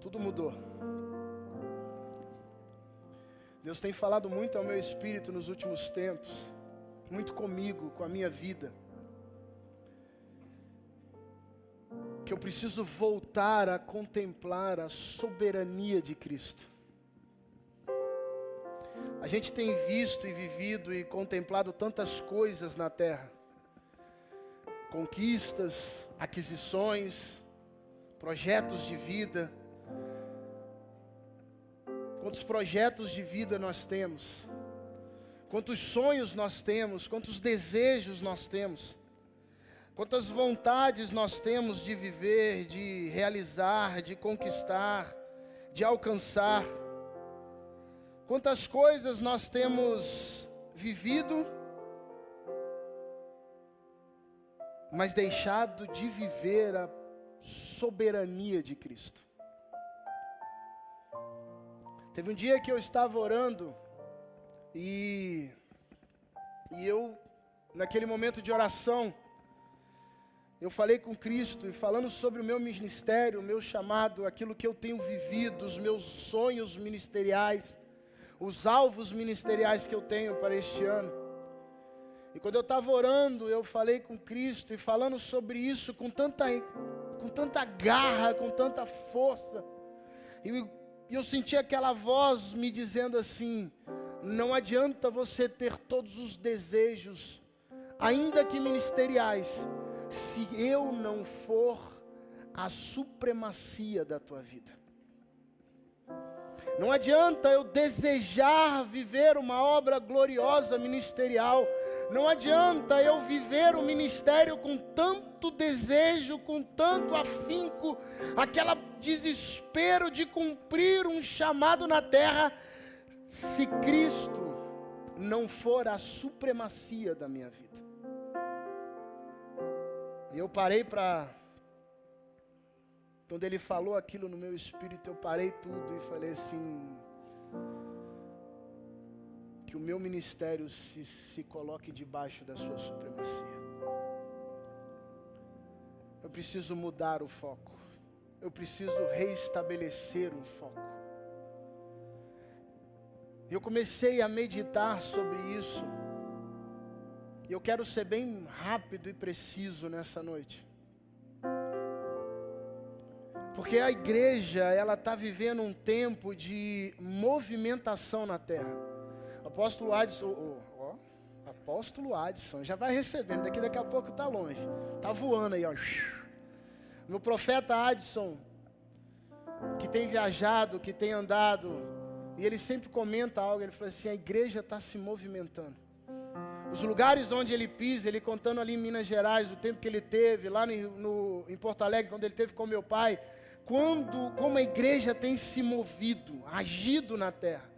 tudo mudou. Deus tem falado muito ao meu espírito nos últimos tempos, muito comigo, com a minha vida, que eu preciso voltar a contemplar a soberania de Cristo. A gente tem visto e vivido e contemplado tantas coisas na terra, conquistas, aquisições, projetos de vida. Quantos projetos de vida nós temos, quantos sonhos nós temos, quantos desejos nós temos, quantas vontades nós temos de viver, de realizar, de conquistar, de alcançar. Quantas coisas nós temos vivido, mas deixado de viver a soberania de Cristo. Teve um dia que eu estava orando e eu, naquele momento de oração, eu falei com Cristo e falando sobre o meu ministério, o meu chamado, aquilo que eu tenho vivido, os meus sonhos ministeriais, os alvos ministeriais que eu tenho para este ano. E quando eu estava orando, eu falei com Cristo e falando sobre isso com tanta garra, com tanta força. E eu senti aquela voz me dizendo assim: não adianta você ter todos os desejos, ainda que ministeriais, se eu não for a supremacia da tua vida. Não adianta eu desejar viver uma obra gloriosa ministerial. Não adianta eu viver o ministério com tanto desejo, com tanto afinco, aquele desespero de cumprir um chamado na terra, se Cristo não for a supremacia da minha vida. E eu parei quando ele falou aquilo no meu espírito, eu parei tudo e falei assim: que o meu ministério se coloque debaixo da sua supremacia. Eu preciso mudar o foco. Eu preciso reestabelecer um foco. Eu comecei a meditar sobre isso. E eu quero ser bem rápido e preciso nessa noite. Porque a igreja, ela está vivendo um tempo de movimentação na terra. Apóstolo Adson, já vai recebendo, daqui a pouco está longe. Está voando aí, ó. Meu profeta Adson, que tem viajado, que tem andado, e ele sempre comenta algo, ele fala assim: a igreja está se movimentando. Os lugares onde ele pisa, ele contando ali em Minas Gerais, o tempo que ele teve, lá em Porto Alegre, quando ele teve com meu pai, como a igreja tem se movido, agido na terra.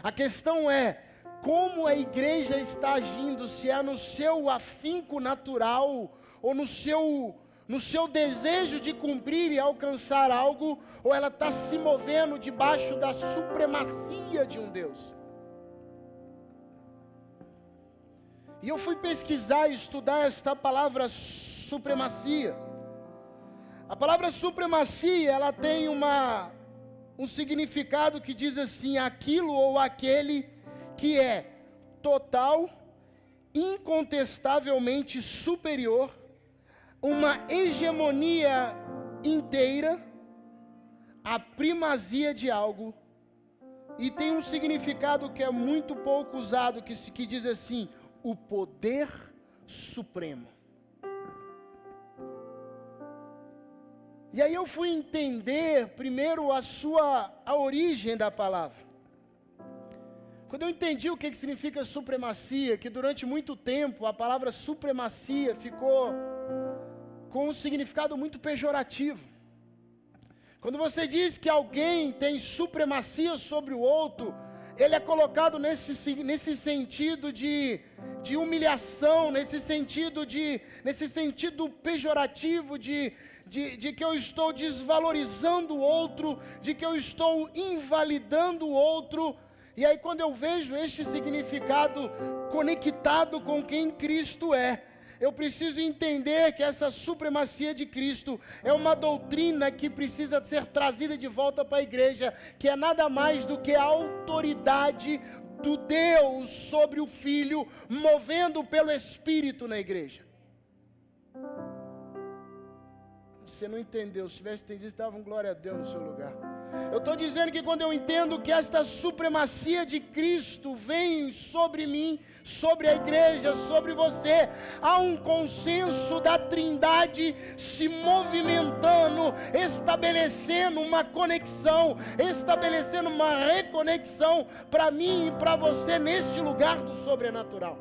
A questão é, como a igreja está agindo, se é no seu afinco natural, ou no seu desejo de cumprir e alcançar algo, ou ela está se movendo debaixo da supremacia de um Deus. E eu fui pesquisar e estudar esta palavra supremacia. A palavra supremacia, ela tem um significado que diz assim: aquilo ou aquele que é total, incontestavelmente superior, uma hegemonia inteira, a primazia de algo. E tem um significado que é muito pouco usado, que diz assim: o poder supremo. E aí eu fui entender primeiro a origem da palavra. Quando eu entendi o que significa supremacia, que durante muito tempo a palavra supremacia ficou com um significado muito pejorativo. Quando você diz que alguém tem supremacia sobre o outro, ele é colocado nesse sentido de humilhação, nesse sentido pejorativo de que eu estou desvalorizando o outro, de que eu estou invalidando o outro. E aí quando eu vejo este significado conectado com quem Cristo é, eu preciso entender que essa supremacia de Cristo é uma doutrina que precisa ser trazida de volta para a igreja, que é nada mais do que a autoridade do Deus sobre o Filho, movendo pelo Espírito na igreja. Você não entendeu, se tivesse entendido, estava um glória a Deus no seu lugar. Eu estou dizendo que quando eu entendo que esta supremacia de Cristo vem sobre mim, sobre a igreja, sobre você, há um consenso da Trindade se movimentando, estabelecendo uma conexão, estabelecendo uma reconexão para mim e para você neste lugar do sobrenatural.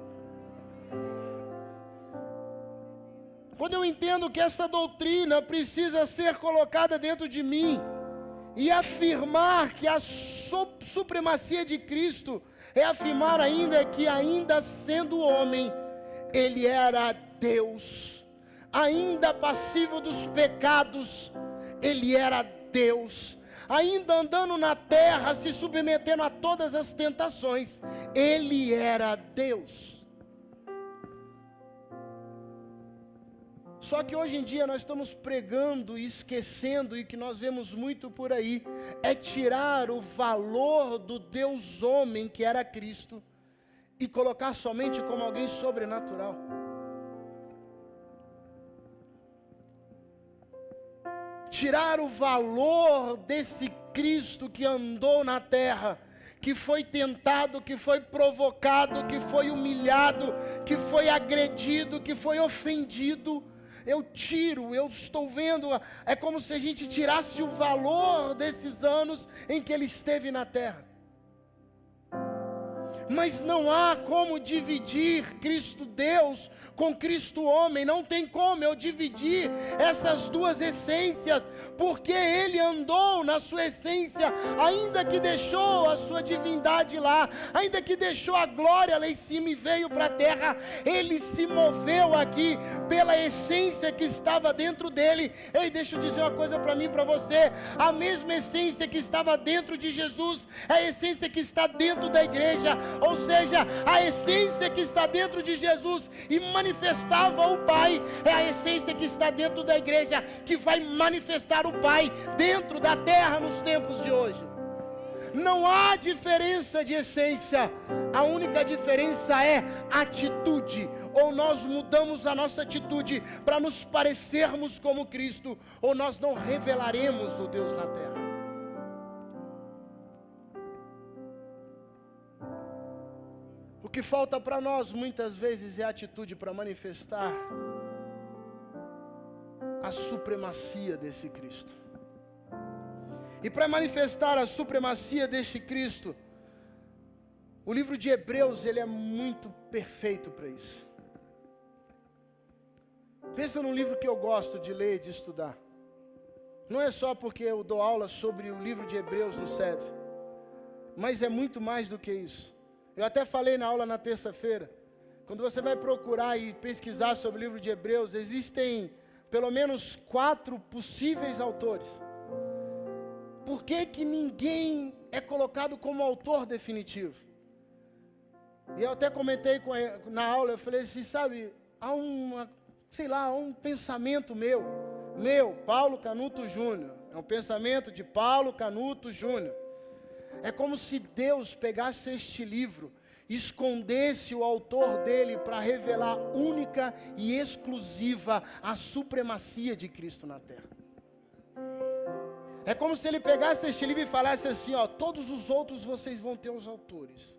Quando eu entendo que essa doutrina precisa ser colocada dentro de mim e afirmar que a supremacia de Cristo é afirmar ainda que, ainda sendo homem, Ele era Deus, ainda passível dos pecados, Ele era Deus, ainda andando na terra, se submetendo a todas as tentações, Ele era Deus. Só que hoje em dia nós estamos pregando e esquecendo, e que nós vemos muito por aí, é tirar o valor do Deus homem que era Cristo e colocar somente como alguém sobrenatural. Tirar o valor desse Cristo que andou na terra, que foi tentado, que foi provocado, que foi humilhado, que foi agredido, que foi ofendido. Eu estou vendo, é como se a gente tirasse o valor desses anos em que Ele esteve na terra. Mas não há como dividir Cristo Deus com Cristo homem, não tem como eu dividir essas duas essências, porque Ele andou na sua essência, ainda que deixou a sua divindade lá, ainda que deixou a glória lá em cima e veio para a terra, Ele se moveu aqui pela essência que estava dentro dele. Ei, deixa eu dizer uma coisa para mim e para você, a mesma essência que estava dentro de Jesus, é a essência que está dentro da igreja, ou seja, a essência que está dentro de Jesus e manifestava o Pai, é a essência que está dentro da igreja, que vai manifestar o Pai dentro da terra nos tempos de hoje. Não há diferença de essência, a única diferença é atitude. Ou nós mudamos a nossa atitude para nos parecermos como Cristo, ou nós não revelaremos o Deus na terra. O que falta para nós muitas vezes é atitude para manifestar a supremacia desse Cristo. E para manifestar a supremacia deste Cristo, o livro de Hebreus, ele é muito perfeito para isso. Pensa num livro que eu gosto de ler e de estudar. Não é só porque eu dou aula sobre o livro de Hebreus no SEV, mas é muito mais do que isso. Eu até falei na aula na terça-feira, quando você vai procurar e pesquisar sobre o livro de Hebreus, existem pelo menos 4 possíveis autores. Por que que ninguém é colocado como autor definitivo? E eu até comentei na aula, eu falei assim, sabe, há um pensamento meu, Paulo Canuto Júnior, é um pensamento de Paulo Canuto Júnior. É como se Deus pegasse este livro, escondesse o autor dele para revelar única e exclusiva a supremacia de Cristo na terra. É como se ele pegasse este livro e falasse assim, ó, todos os outros vocês vão ter os autores,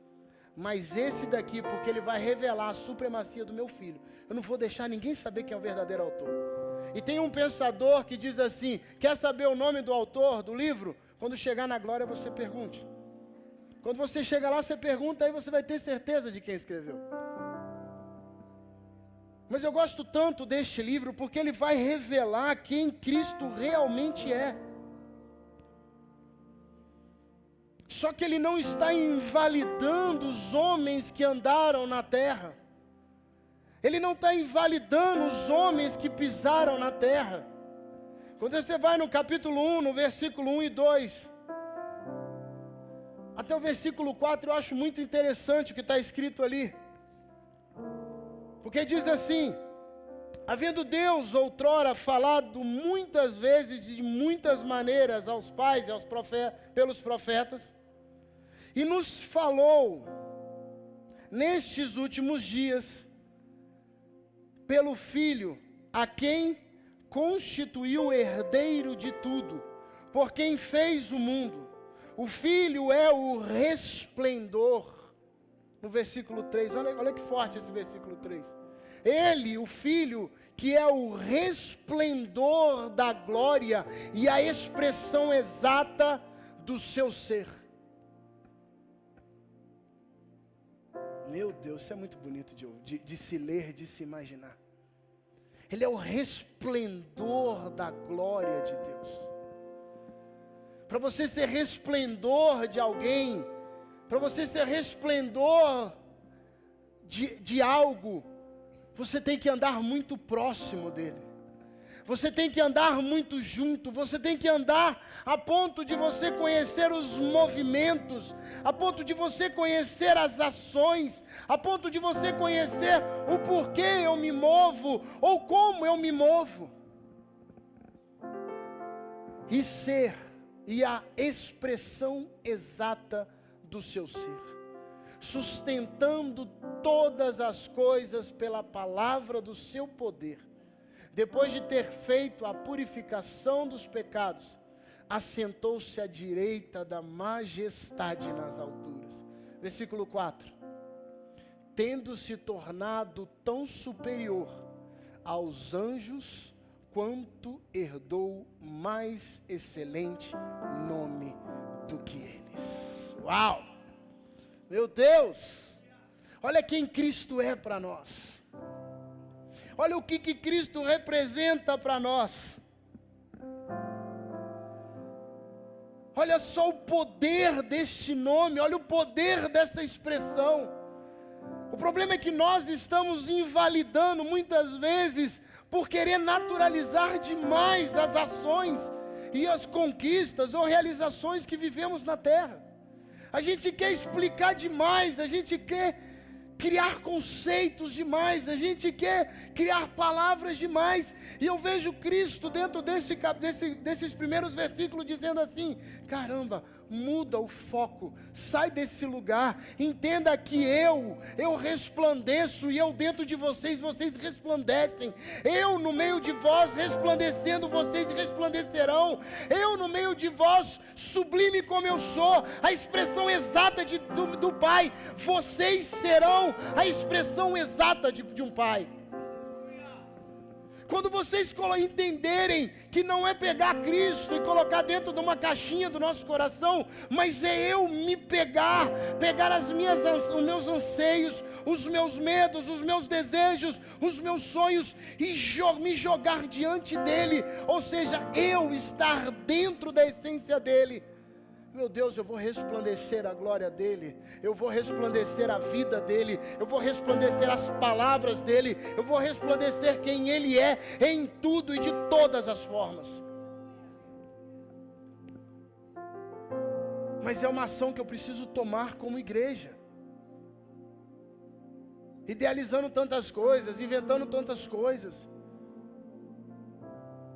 mas esse daqui, porque ele vai revelar a supremacia do meu filho, eu não vou deixar ninguém saber quem é o verdadeiro autor. E tem um pensador que diz assim, quer saber o nome do autor do livro? Quando chegar na glória, você pergunte. Quando você chega lá, você pergunta, aí você vai ter certeza de quem escreveu. Mas eu gosto tanto deste livro, porque ele vai revelar quem Cristo realmente é. Só que ele não está invalidando os homens que andaram na terra. Ele não está invalidando os homens que pisaram na terra. Quando você vai no capítulo 1, no versículo 1 e 2, até o versículo 4, eu acho muito interessante o que está escrito ali. Porque diz assim, Havendo Deus outrora falado muitas vezes, de muitas maneiras, aos pais e pelos profetas, e nos falou, nestes últimos dias, pelo Filho, a quem constituiu herdeiro de tudo, por quem fez o mundo. O Filho é o resplendor. No versículo 3, olha que forte esse versículo 3. Ele, o Filho, que é o resplendor da glória e a expressão exata do seu ser. Meu Deus, isso é muito bonito de se ler, de se imaginar. Ele é o resplendor da glória de Deus. Para você ser resplendor de alguém, para você ser resplendor de algo, você tem que andar muito próximo dele. Você tem que andar muito junto. Você tem que andar a ponto de você conhecer os movimentos, a ponto de você conhecer as ações, a ponto de você conhecer o porquê eu me movo ou como eu me movo. E ser e a expressão exata do seu ser, sustentando todas as coisas pela palavra do seu poder. Depois de ter feito a purificação dos pecados, assentou-se à direita da majestade nas alturas. Versículo 4. Tendo se tornado tão superior aos anjos, quanto herdou mais excelente nome do que eles. Uau! Meu Deus! Olha quem Cristo é para nós. Olha o que Cristo representa para nós. Olha só o poder deste nome, olha o poder dessa expressão. O problema é que nós estamos invalidando muitas vezes por querer naturalizar demais as ações e as conquistas ou realizações que vivemos na terra. A gente quer explicar demais, a gente quer criar conceitos demais, a gente quer criar palavras demais. E eu vejo Cristo dentro desses primeiros versículos dizendo assim: caramba, muda o foco, sai desse lugar, entenda que eu resplandeço, e eu dentro de vocês resplandecem. Eu no meio de vós resplandecendo, vocês resplandecerão. Eu no meio de vós, sublime como eu sou, a expressão exata do Pai, vocês serão a expressão exata de um Pai. Quando vocês entenderem que não é pegar Cristo e colocar dentro de uma caixinha do nosso coração, mas é eu me pegar os meus anseios, os meus medos, os meus desejos, os meus sonhos, e me jogar diante dEle, ou seja, eu estar dentro da essência dEle. Meu Deus, eu vou resplandecer a glória dEle, eu vou resplandecer a vida dEle, eu vou resplandecer as palavras dEle, eu vou resplandecer quem Ele é em tudo e de todas as formas. Mas é uma ação que eu preciso tomar como igreja, idealizando tantas coisas, inventando tantas coisas.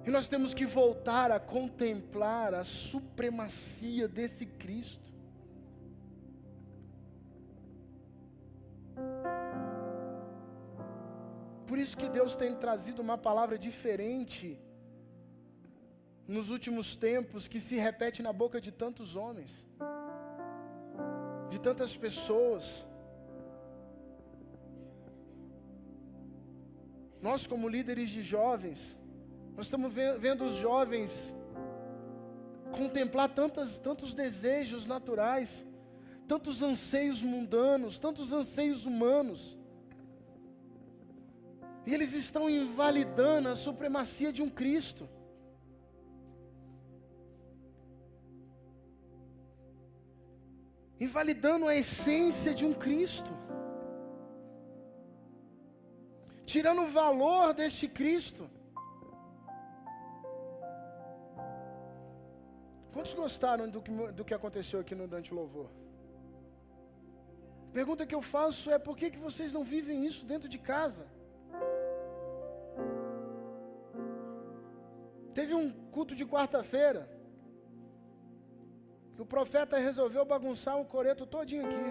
E nós temos que voltar a contemplar a supremacia desse Cristo. Por isso que Deus tem trazido uma palavra diferente nos últimos tempos, que se repete na boca de tantos homens, de tantas pessoas. Nós, como líderes de jovens, nós estamos vendo os jovens contemplar tantos desejos naturais, tantos anseios mundanos, tantos anseios humanos. E eles estão invalidando a supremacia de um Cristo. Invalidando a essência de um Cristo. Tirando o valor deste Cristo. Quantos gostaram do que aconteceu aqui no Dante Louvor? Pergunta que eu faço é: por que vocês não vivem isso dentro de casa? Teve um culto de quarta-feira, que o profeta resolveu bagunçar um coreto todinho aqui.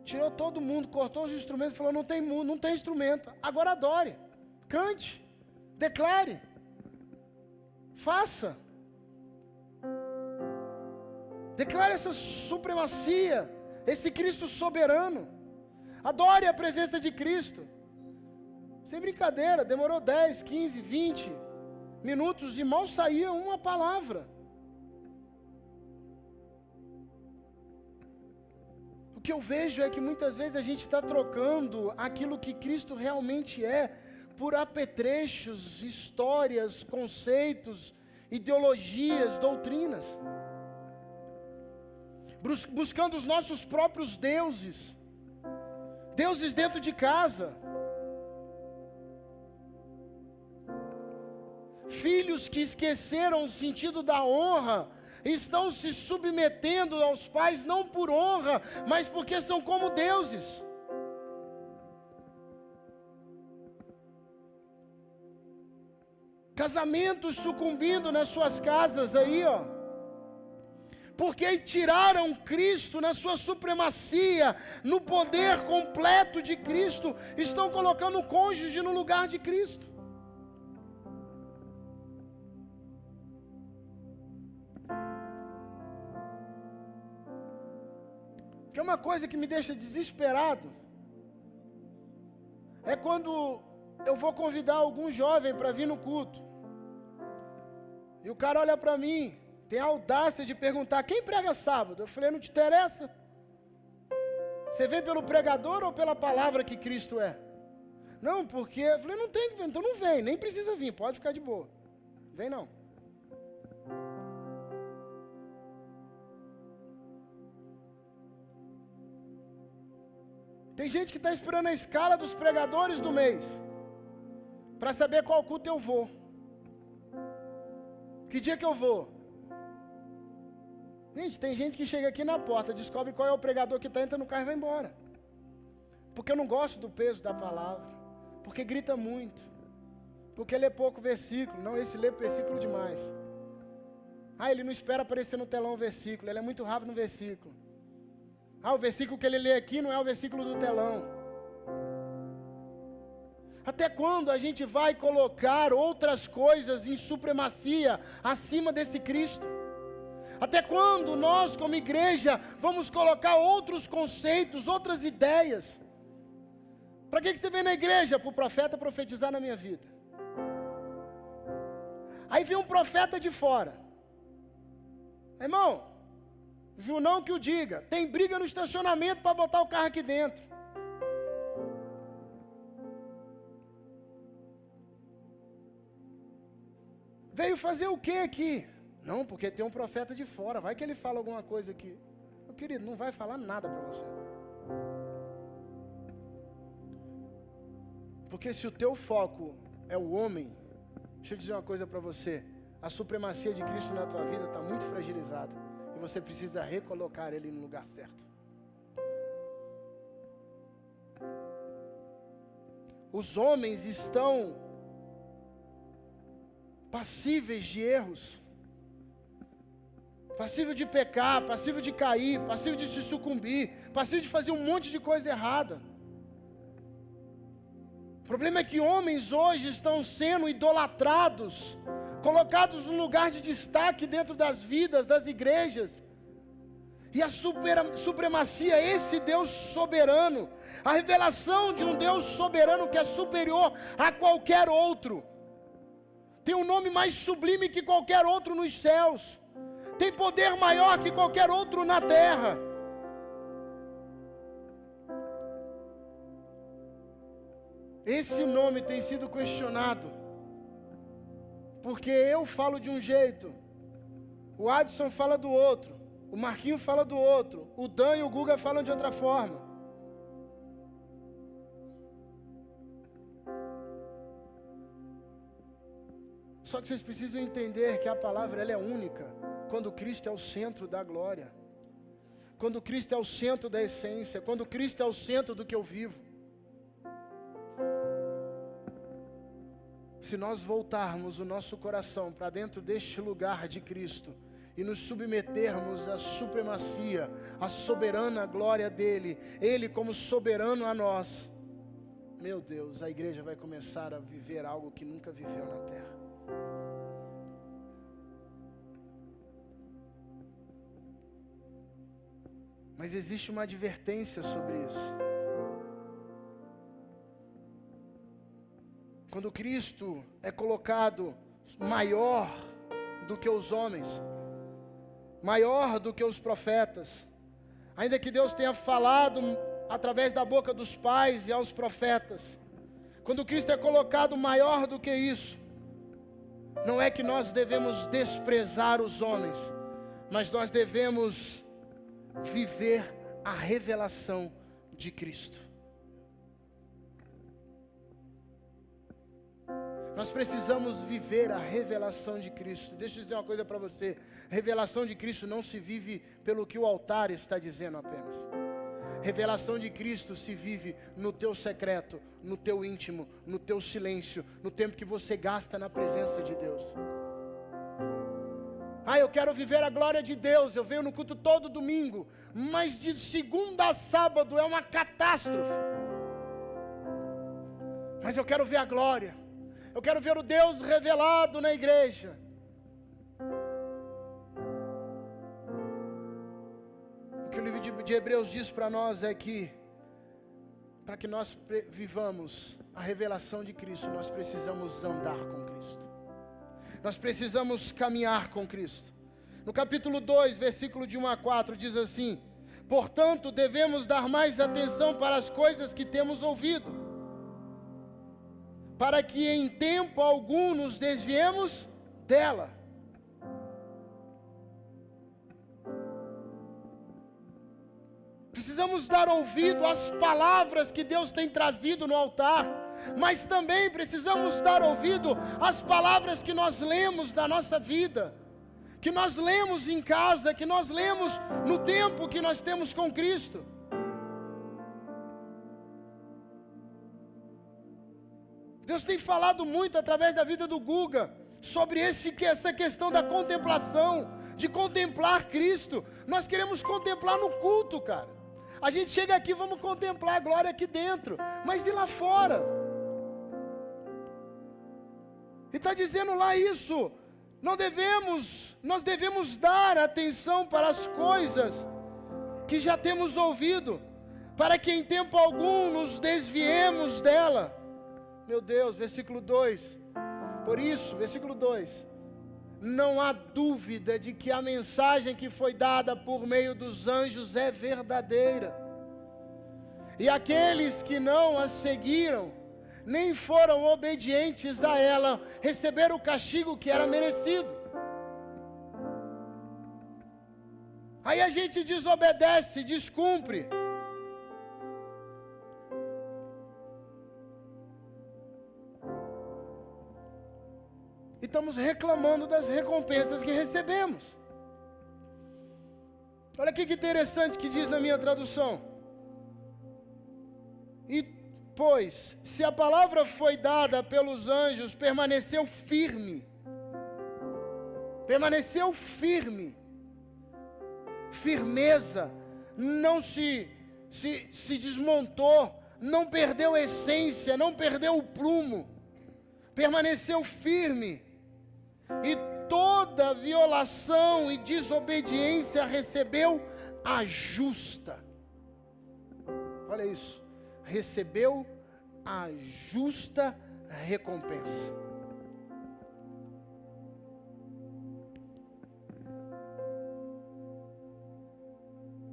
Tirou todo mundo, cortou os instrumentos, falou, não tem instrumento. Agora adore, cante, declare, faça. Declare essa supremacia, esse Cristo soberano. Adore a presença de Cristo. Sem brincadeira, demorou 10, 15, 20 minutos e mal saía uma palavra. O que eu vejo é que muitas vezes a gente está trocando aquilo que Cristo realmente é por apetrechos, histórias, conceitos, ideologias, doutrinas. Buscando os nossos próprios deuses. Deuses dentro de casa. Filhos que esqueceram o sentido da honra, estão se submetendo aos pais não por honra, mas porque são como deuses. Casamentos sucumbindo nas suas casas aí, ó. Porque tiraram Cristo na sua supremacia, no poder completo de Cristo, estão colocando o cônjuge no lugar de Cristo. Que é uma coisa que me deixa desesperado, é quando eu vou convidar algum jovem para vir no culto, e o cara olha para mim, tem a audácia de perguntar, quem prega sábado? Eu falei, não te interessa? Você vem pelo pregador ou pela palavra que Cristo é? Não, porque, eu falei, não tem que vir, então não vem, nem precisa vir, pode ficar de boa, vem não. Tem gente que está esperando a escala dos pregadores do mês, para saber qual culto eu vou. Que dia que eu vou? Gente, tem gente que chega aqui na porta, descobre qual é o pregador que está, entra no carro e vai embora. Porque eu não gosto do peso da palavra, porque grita muito, porque lê pouco versículo. Não, esse lê versículo demais. Ah, ele não espera aparecer no telão o versículo, ele é muito rápido no versículo. Ah, o versículo que ele lê aqui não é o versículo do telão. Até quando a gente vai colocar outras coisas em supremacia acima desse Cristo? Até quando nós, como igreja, vamos colocar outros conceitos, outras ideias? Para que você vem na igreja? Para o profeta profetizar na minha vida. Aí vem um profeta de fora. Irmão, Junão que o diga, tem briga no estacionamento para botar o carro aqui dentro. Veio fazer o que aqui? Não, porque tem um profeta de fora, vai que ele fala alguma coisa aqui. Meu querido, não vai falar nada para você. Porque se o teu foco é o homem, deixa eu dizer uma coisa para você, a supremacia de Cristo na tua vida está muito fragilizada. E você precisa recolocar ele no lugar certo. Os homens estão passíveis de erros, passível de pecar, passível de cair, passível de se sucumbir, passível de fazer um monte de coisa errada. O problema é que homens hoje estão sendo idolatrados, colocados num lugar de destaque dentro das vidas, das igrejas. E a supremacia, esse Deus soberano, a revelação de um Deus soberano que é superior a qualquer outro, tem um nome mais sublime que qualquer outro nos céus, tem poder maior que qualquer outro na terra. Esse nome tem sido questionado, porque eu falo de um jeito, o Adson fala do outro, o Marquinho fala do outro, o Dan e o Guga falam de outra forma. Só que vocês precisam entender que a palavra ela é única, quando Cristo é o centro da glória, quando Cristo é o centro da essência, quando Cristo é o centro do que eu vivo. se nós voltarmos o nosso coração para dentro deste lugar de Cristo e nos submetermos à supremacia, à soberana glória dEle, Ele como soberano a nós, meu Deus, a igreja vai começar a viver algo que nunca viveu na terra. Mas existe uma advertência sobre isso. Quando Cristo é colocado maior do que os homens, maior do que os profetas, ainda que Deus tenha falado através da boca dos pais e aos profetas, quando Cristo é colocado maior do que isso, não é que nós devemos desprezar os homens, mas nós devemos viver a revelação de Cristo. Nós precisamos viver a revelação de Cristo. Deixa eu dizer uma coisa para você. A revelação de Cristo não se vive pelo que o altar está dizendo apenas. Revelação de Cristo se vive no teu secreto, no teu íntimo, no teu silêncio, no tempo que você gasta na presença de Deus. Eu quero viver a glória de Deus, eu venho no culto todo domingo, mas de segunda a sábado é uma catástrofe. Mas eu quero ver a glória, eu quero ver o Deus revelado na igreja. O que o livro de Hebreus diz para nós é que, para que nós vivamos a revelação de Cristo, nós precisamos andar com Cristo. Nós precisamos caminhar com Cristo. No capítulo 2, versículo de 1 a 4, diz assim: portanto, devemos dar mais atenção para as coisas que temos ouvido, para que em tempo algum nos desviemos dela. Precisamos dar ouvido às palavras que Deus tem trazido no altar, mas também precisamos dar ouvido às palavras que nós lemos da nossa vida, que nós lemos em casa, que nós lemos no tempo que nós temos com Cristo. Deus tem falado muito através da vida do Guga sobre essa questão da contemplação, de contemplar Cristo. Nós queremos contemplar no culto, cara. A gente chega aqui, vamos contemplar a glória aqui dentro, mas e lá fora? E está dizendo lá isso, nós devemos dar atenção para as coisas que já temos ouvido, para que em tempo algum nos desviemos dela. Meu Deus, versículo 2, por isso, versículo 2, não há dúvida de que a mensagem que foi dada por meio dos anjos é verdadeira. E aqueles que não a seguiram, nem foram obedientes a ela, receberam o castigo que era merecido. Aí a gente desobedece, descumpre. E estamos reclamando das recompensas que recebemos. Olha que interessante que diz na minha tradução. E, pois, se a palavra foi dada pelos anjos, permaneceu firme. Permaneceu firme. Firmeza. Não se desmontou. Não perdeu a essência. Não perdeu o prumo. Permaneceu firme. E toda violação e desobediência recebeu a justa. Olha isso. Recebeu a justa recompensa.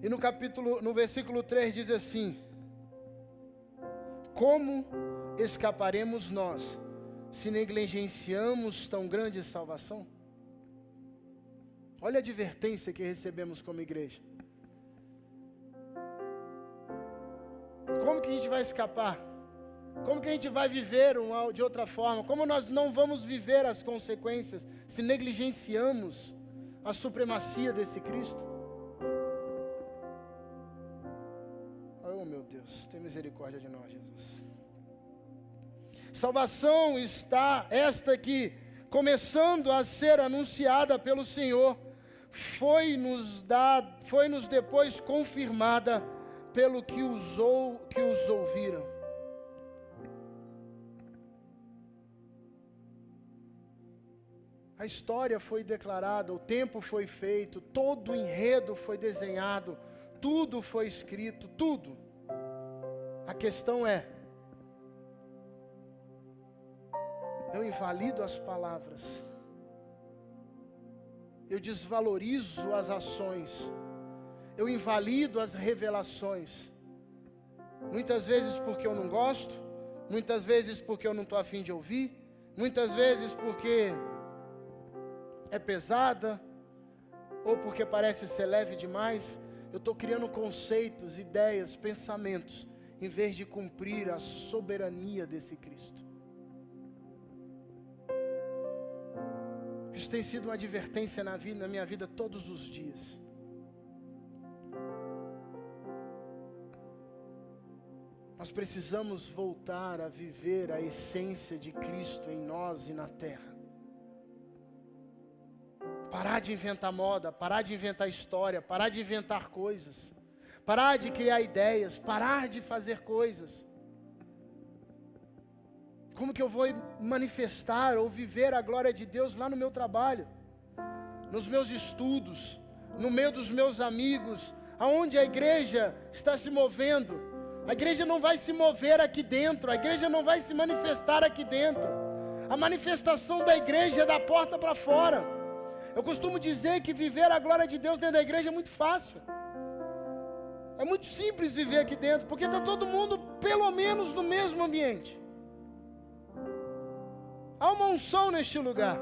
E no versículo 3 diz assim: como escaparemos nós se negligenciamos tão grande salvação? Olha a advertência que recebemos como igreja. Como que a gente vai escapar? Como que a gente vai viver de outra forma? Como nós não vamos viver as consequências se negligenciamos a supremacia desse Cristo? Oh meu Deus, tem misericórdia de nós, Jesus. Salvação está esta que, começando a ser anunciada pelo Senhor, foi-nos depois confirmada pelo que os ouviram. A história foi declarada, o tempo foi feito, todo o enredo foi desenhado, tudo foi escrito, tudo. A questão é, eu invalido as palavras, eu desvalorizo as ações, eu invalido as revelações, muitas vezes porque eu não gosto, muitas vezes porque eu não estou a fim de ouvir, muitas vezes porque é pesada, ou porque parece ser leve demais. Eu estou criando conceitos, ideias, pensamentos, em vez de cumprir a soberania desse Cristo. Isso tem sido uma advertência na minha vida todos os dias. Nós precisamos voltar a viver a essência de Cristo em nós e na terra. Parar de inventar moda, parar de inventar história, parar de inventar coisas, parar de criar ideias, parar de fazer coisas. Como que eu vou manifestar ou viver a glória de Deus lá no meu trabalho, nos meus estudos, no meio dos meus amigos, aonde a igreja está se movendo? A igreja não vai se mover aqui dentro, a igreja não vai se manifestar aqui dentro. A manifestação da igreja é da porta para fora. Eu costumo dizer que viver a glória de Deus dentro da igreja é muito fácil. É muito simples viver aqui dentro, porque está todo mundo pelo menos no mesmo ambiente. Há uma unção neste lugar.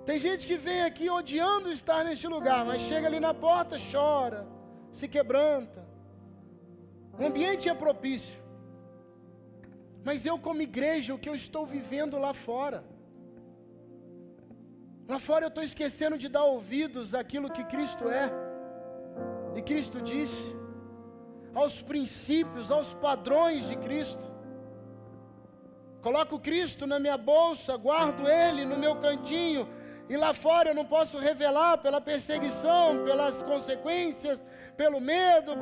Tem gente que vem aqui odiando estar neste lugar, mas chega ali na porta, chora, se quebranta. O ambiente é propício. Mas eu como igreja, o que eu estou vivendo lá fora? Lá fora eu estou esquecendo de dar ouvidos àquilo que Cristo é. E Cristo disse. Aos princípios, aos padrões de Cristo. Coloco Cristo na minha bolsa, guardo Ele no meu cantinho. E lá fora eu não posso revelar pela perseguição, pelas consequências, pelo medo,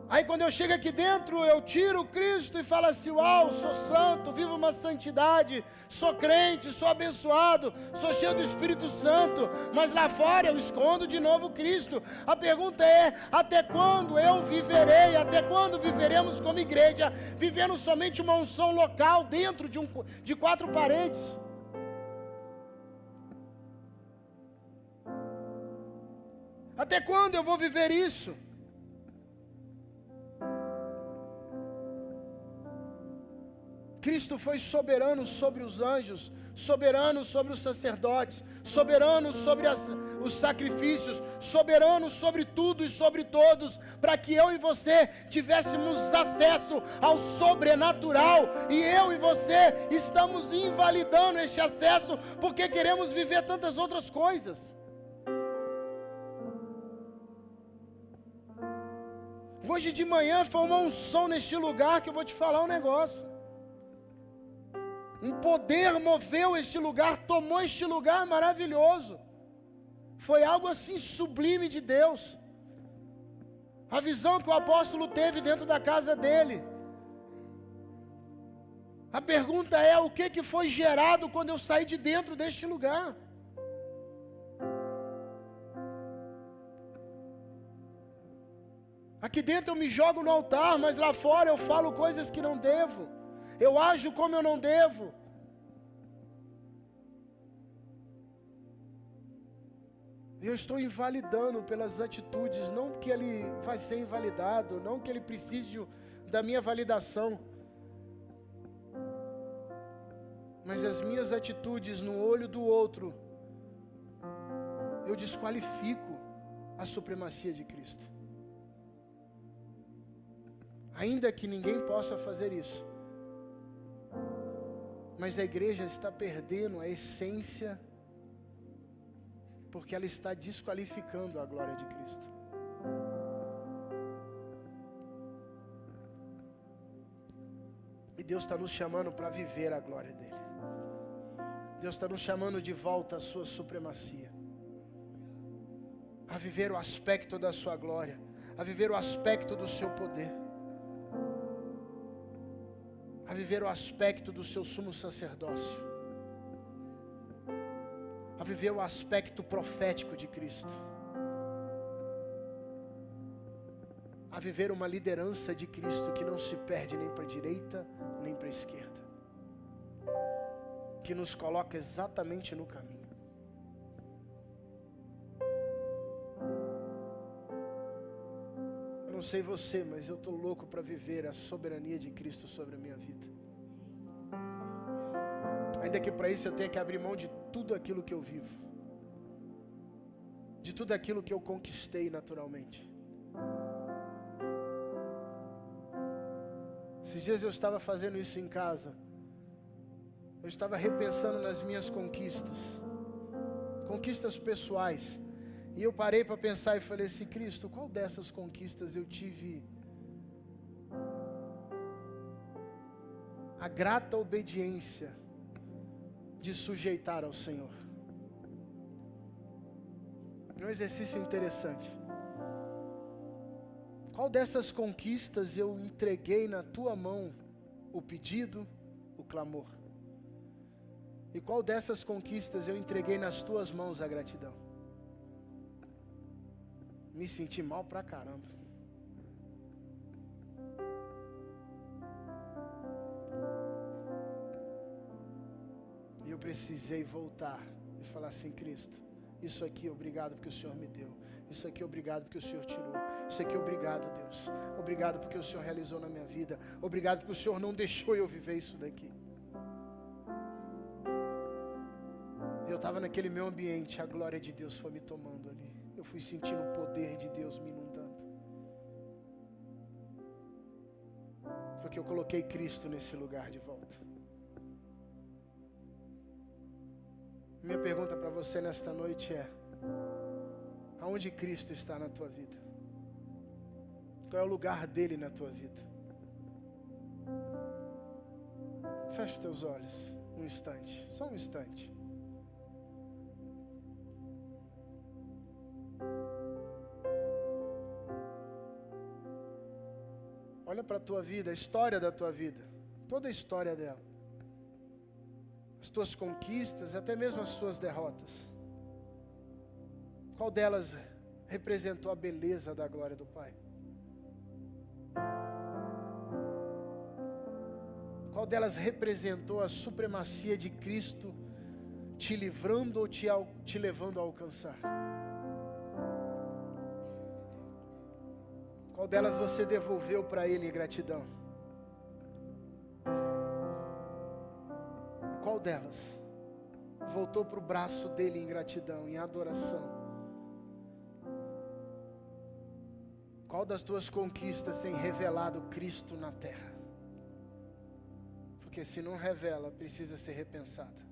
Aí quando eu chego aqui dentro, eu tiro o Cristo e falo assim, uau, sou santo, vivo uma santidade, sou crente, sou abençoado, sou cheio do Espírito Santo, mas lá fora eu escondo de novo Cristo. A pergunta é, até quando eu viverei, até quando viveremos como igreja, vivendo somente uma unção local dentro de 4 paredes? Até quando eu vou viver isso? Cristo foi soberano sobre os anjos, soberano sobre os sacerdotes, soberano sobre os sacrifícios, soberano sobre tudo e sobre todos, para que eu e você tivéssemos acesso ao sobrenatural, e eu e você estamos invalidando este acesso, porque queremos viver tantas outras coisas. Hoje de manhã foi uma unção neste lugar que eu vou te falar um negócio. Um poder moveu este lugar, tomou este lugar maravilhoso. Foi algo assim sublime de Deus. A visão que o apóstolo teve dentro da casa dele. A pergunta é, o que foi gerado quando eu saí de dentro deste lugar? Aqui dentro eu me jogo no altar, mas lá fora eu falo coisas que não devo. Eu ajo como eu não devo. Eu estou invalidando pelas atitudes, não que ele vai ser invalidado, não que ele precise da minha validação. Mas as minhas atitudes no olho do outro, eu desqualifico a supremacia de Cristo. Ainda que ninguém possa fazer isso. Mas a igreja está perdendo a essência, porque ela está desqualificando a glória de Cristo. Deus está nos chamando para viver a glória dele. Deus está nos chamando de volta à sua supremacia, a viver o aspecto da sua glória, a viver o aspecto do seu poder, a viver o aspecto do seu sumo sacerdócio, a viver o aspecto profético de Cristo, a viver uma liderança de Cristo que não se perde nem para a direita nem para a esquerda, que nos coloca exatamente no caminho. Eu não sei você, mas eu estou louco para viver a soberania de Cristo sobre a minha vida. Ainda que para isso eu tenha que abrir mão de tudo aquilo que eu vivo, de tudo aquilo que eu conquistei naturalmente. Esses dias eu estava fazendo isso em casa. Eu estava repensando nas minhas conquistas pessoais. E eu parei para pensar e falei assim: Cristo, qual dessas conquistas eu tive a grata obediência de sujeitar ao Senhor? É um exercício interessante. Qual dessas conquistas eu entreguei na tua mão o pedido, o clamor? E qual dessas conquistas eu entreguei nas tuas mãos a gratidão? Me senti mal pra caramba. E eu precisei voltar e falar assim: Cristo, isso aqui obrigado porque o Senhor me deu. Isso aqui obrigado porque o Senhor tirou. Isso aqui obrigado, Deus. Obrigado porque o Senhor realizou na minha vida. Obrigado porque o Senhor não deixou eu viver isso daqui. Eu estava naquele meu ambiente, a glória de Deus foi me tomando ali. Eu fui sentindo o poder de Deus me inundando. Porque eu coloquei Cristo nesse lugar de volta. Minha pergunta para você nesta noite é: aonde Cristo está na tua vida? Qual é o lugar dele na tua vida? Feche os teus olhos um instante, só um instante. Olha para a tua vida, a história da tua vida, toda a história dela. As tuas conquistas, até mesmo as suas derrotas. Qual delas representou a beleza da glória do Pai? Qual delas representou a supremacia de Cristo te livrando ou te levando a alcançar? Qual delas você devolveu para Ele em gratidão? Qual delas voltou para o braço dele em gratidão, em adoração? Qual das tuas conquistas tem revelado Cristo na terra? Porque se não revela, precisa ser repensada.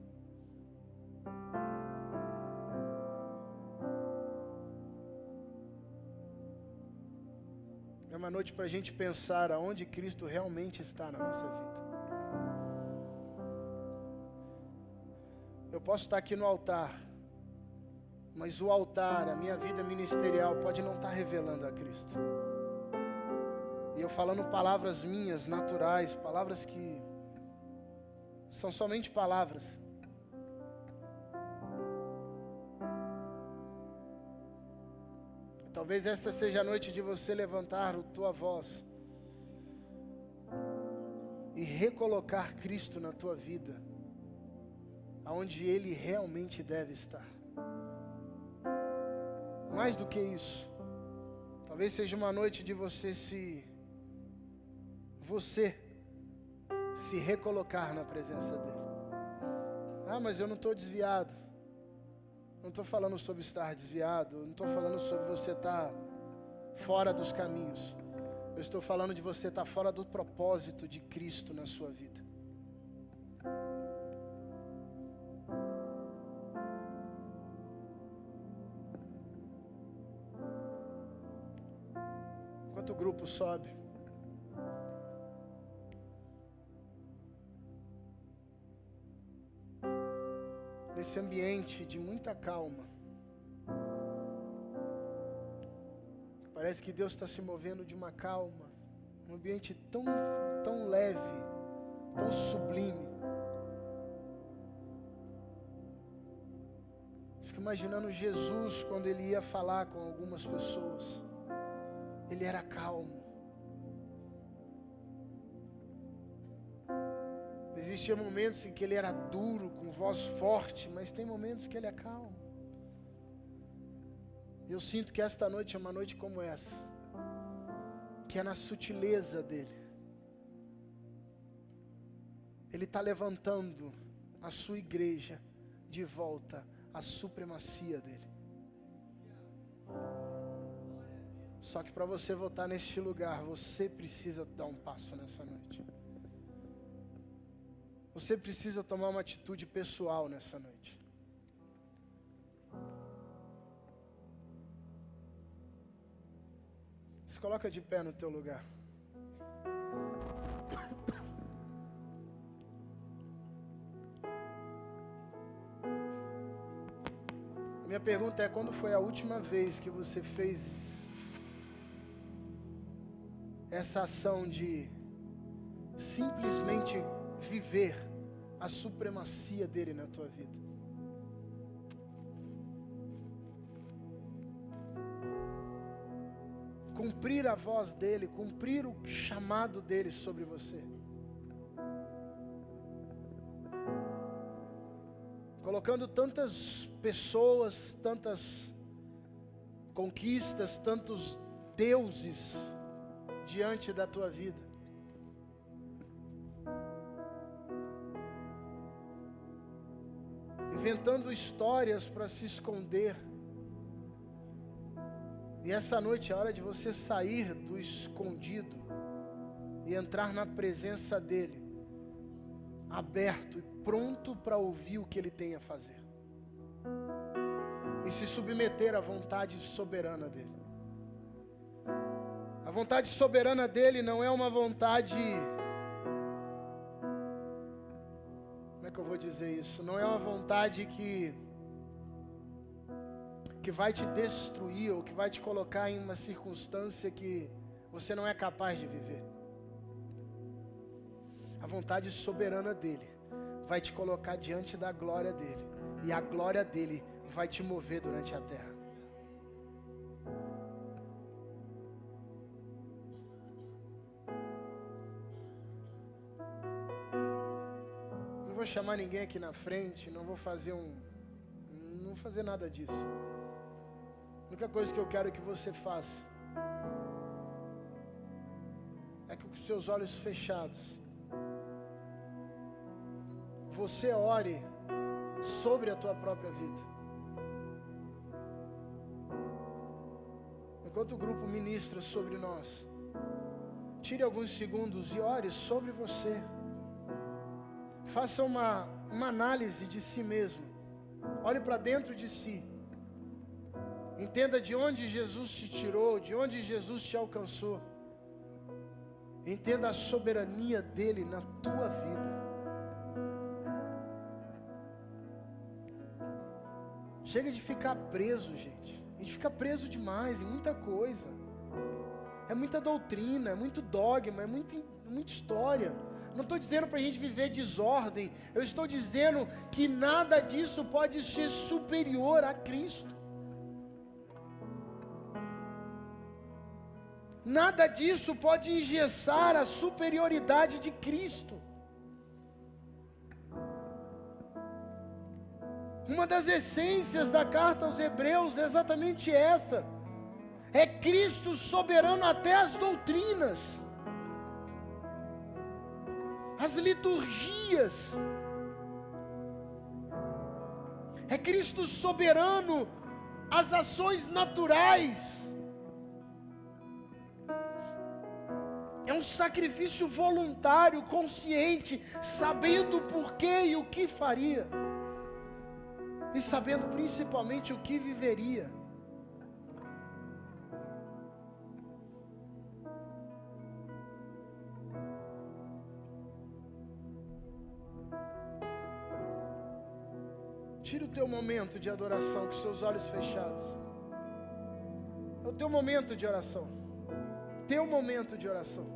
É uma noite para a gente pensar aonde Cristo realmente está na nossa vida. Eu posso estar aqui no altar, mas o altar, a minha vida ministerial, pode não estar revelando a Cristo. E eu falando palavras minhas, naturais, palavras que são somente palavras. Talvez esta seja a noite de você levantar a tua voz e recolocar Cristo na tua vida, aonde Ele realmente deve estar. Mais do que isso, talvez seja uma noite de você se recolocar na presença dEle. Ah, mas eu não estou desviado. Não estou falando sobre estar desviado, não estou falando sobre você estar fora dos caminhos. Eu estou falando de você estar fora do propósito de Cristo na sua vida. Enquanto o grupo sobe, nesse ambiente de muita calma. Parece que Deus está se movendo de uma calma, um ambiente tão leve, tão sublime. Fico imaginando Jesus quando ele ia falar com algumas pessoas. Ele era calmo. Existiam momentos em que ele era duro, com voz forte, mas tem momentos que ele é calmo. Eu sinto que esta noite é uma noite como essa, que é na sutileza dele. Ele está levantando a sua igreja de volta à supremacia dele. Só que para você voltar neste lugar, você precisa dar um passo nessa noite. Você precisa tomar uma atitude pessoal nessa noite. Se coloca de pé no teu lugar. A minha pergunta é: quando foi a última vez que você fez essa ação de simplesmente viver a supremacia dele na tua vida? Cumprir a voz dele, cumprir o chamado dele sobre você. Colocando tantas pessoas, tantas conquistas, tantos deuses diante da tua vida. Inventando histórias para se esconder. E essa noite é a hora de você sair do escondido e entrar na presença dele, aberto e pronto para ouvir o que ele tem a fazer. E se submeter à vontade soberana dele. A vontade soberana dele não é uma vontade... Como é que eu vou dizer isso? Não é uma vontade que vai te destruir ou que vai te colocar em uma circunstância que você não é capaz de viver. A vontade soberana dele vai te colocar diante da glória dele, e a glória dele vai te mover durante a terra. Não vou chamar ninguém aqui na frente, não vou fazer nada disso. A única coisa que eu quero que você faça é que com os seus olhos fechados, você ore sobre a tua própria vida. Enquanto o grupo ministra sobre nós, tire alguns segundos e ore sobre você. Faça uma análise de si mesmo. Olhe para dentro de si. Entenda de onde Jesus te tirou, de onde Jesus te alcançou. Entenda a soberania dele na tua vida. Chega de ficar preso, gente. A gente fica preso demais em muita coisa. É muita doutrina, é muito dogma, é muita história. Não estou dizendo para a gente viver desordem. Eu estou dizendo que nada disso pode ser superior a Cristo. Nada disso pode engessar a superioridade de Cristo. Uma das essências da carta aos Hebreus é exatamente essa. É Cristo soberano até as doutrinas, as liturgias. É Cristo soberano às ações naturais. É um sacrifício voluntário, consciente, sabendo o porquê e o que faria. E sabendo principalmente o que viveria. Tira o teu momento de adoração com seus olhos fechados. É o teu momento de oração. Teu momento de oração.